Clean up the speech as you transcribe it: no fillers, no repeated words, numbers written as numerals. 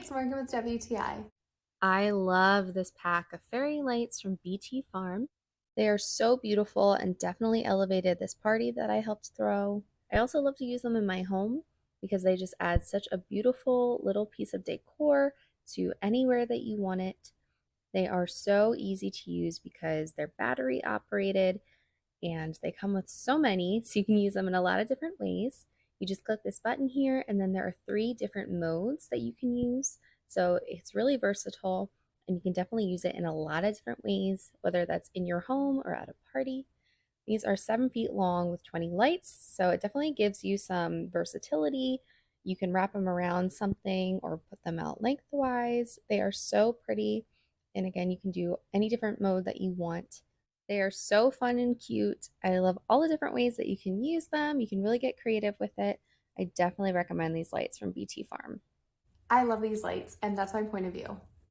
it's Morgan with WTI. I love this pack of fairy lights from btfarm. They are so beautiful and definitely elevated this party that I helped throw. I also love to use them in my home because they just add such a beautiful little piece of decor to anywhere that you want it. They are so easy to use because they're battery operated and they come with so many, so you can use them in a lot of different ways. You just click this button here, and then there are 3 different modes that you can use. So it's really versatile, and you can definitely use it in a lot of different ways, whether that's in your home or at a party. These are 7 feet long with 20 lights, so it definitely gives you some versatility. You can wrap them around something or put them out lengthwise. They are so pretty. And again, you can do any different mode that you want. They are so fun and cute. I love all the different ways that you can use them. You can really get creative with it. I definitely recommend these lights from BT Farm. I love these lights, and that's my point of view.